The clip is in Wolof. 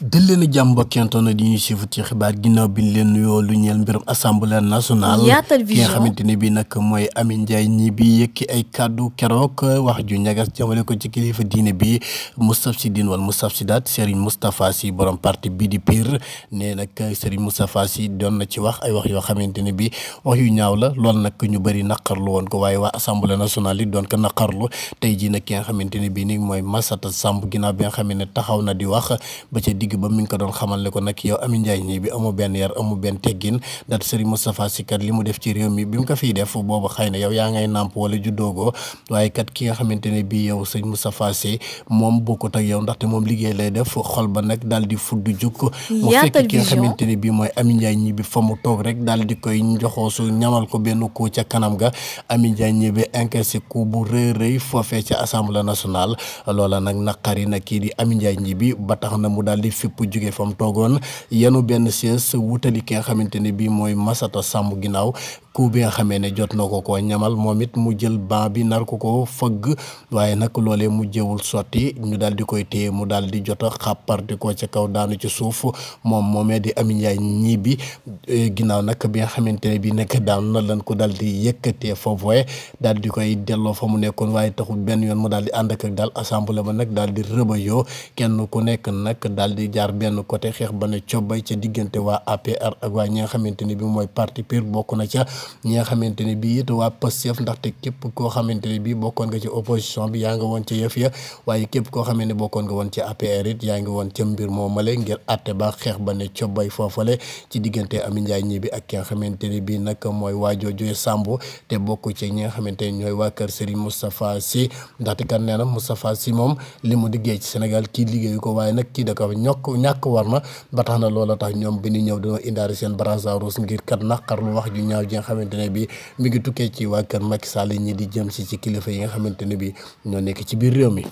dal leen a jàmm mbokkentoon na di ñuy suivre ci xibaar ginnaaw bi ñu leen nuyoo lu ñeel mbirum assemblée nationale ki nga xamante ne bii nag mooy Amy Ndiaye Gniby yëkki ay kàddu keroog wax ju ñagas jëmale ko ci kilifa diine bi Moustarchidine wala Moustarchidaty Serigne Moustapha Sy borom parti bii di PUR nee nag Serigne Moustapha Sy doon na ci wax ay wax yoo xamante ne bii wax yu ñaaw la loolu nag ñu bëri naqarlu woon ko waaye waa assemblée nationale yi doon ko naqarlu tey jii nag ki nga xamante ne bii ni mooy Massata Samb ginnaaw bi nga xam ne taxaw na di wax ba ca digg ba mi ngi ko doon xamal ne ko nag yow Amy Ndiaye Gniby amu benn yar amu benn teggin daat Serigne Moustapha Sy kat li mu def ci réew mi bi mu ko fiy def boobu xëy na yow yaa ngay nàmp wala juddoogoo waaye kat ki nga xamante ne bii yow sëñ Moustapha Sy moom bokkut ak yow ndaxte moom liggéey lay def xol ba nag daal di fudd jukk mu fekk ki nga xamante ne bii mooy Amy Ndiaye Gniby fa mu toog rek daal di koy njoxoosu ñamal ko benn coup ca kanam ga Amy Ndiaye Gniby encaissé coup bu rëy rëy foofee ca assemblée nationale loola nag naqari na kii di Amy Ndiaye Gniby ba tax na mu daal di fipp jóge fa mu toogoon yenu benn chaise wutali ki nga xamante ne bii mooy Massata Samb ginnaaw ku bi nga xamee ne jot na ko koo ñamal moom it mu jël banc bi nar ko fëgg waaye nag loolee mu jëwul sotti ñu daal di koy téye mu daal di jot a xàpparti ko ca kaw daanu ci suuf moom moomee di Amy Ndiaye Gniby ginnaaw nag bi nga xamante ne bii nag daanu na lan ko daal di yëkkatee foofu daal di koy delloo fa mu nekkoon waaye taxul benn yoon mu daal di ànd ak daal assemblée ba nag daal di rëbayoo kenn ku nekk nag daal di jaar benn côté xeex ba ne cobbay ca diggante waa APR ak waa ñi nga xamante ne bi mooy parti PUR bokk na ca ñi nga xamante ne bii it waa Pastef ndaxte képp koo xamante ne bii bokkoon nga ci opposition bi yaa nga woon ca yëf ya waaye képp koo xamante ne bokkoon nga woon ci APR it yaa ngi woon ca mbir moomale ngir àtte ba xeex ba ne cobbay foofale ci diggante Amy Ndiaye Gniby ak ki nga xamante ne bii nag mooy waajooju Samb te bokk ci ñi nga xamante ne ñooy waa kër Serigne Moustapha Sy ndaxte kan nee na Moustapha Sy moom li mu liggéey ci Sénégal kii liggéeyu ko waaye nag kii da ko ñàkk war na ba tax na loola tax ñoom bi ñu ñëw dañoo indaari seen brassard rouge ngir kat naqarlu wax ju ñaaw ji nga xamante ne bi mi ngi tukkee ci waa kër Macky Sall ñi di jëm si ci kilifa yi nga xamante ne bi ñoo nekk ci biir réew mi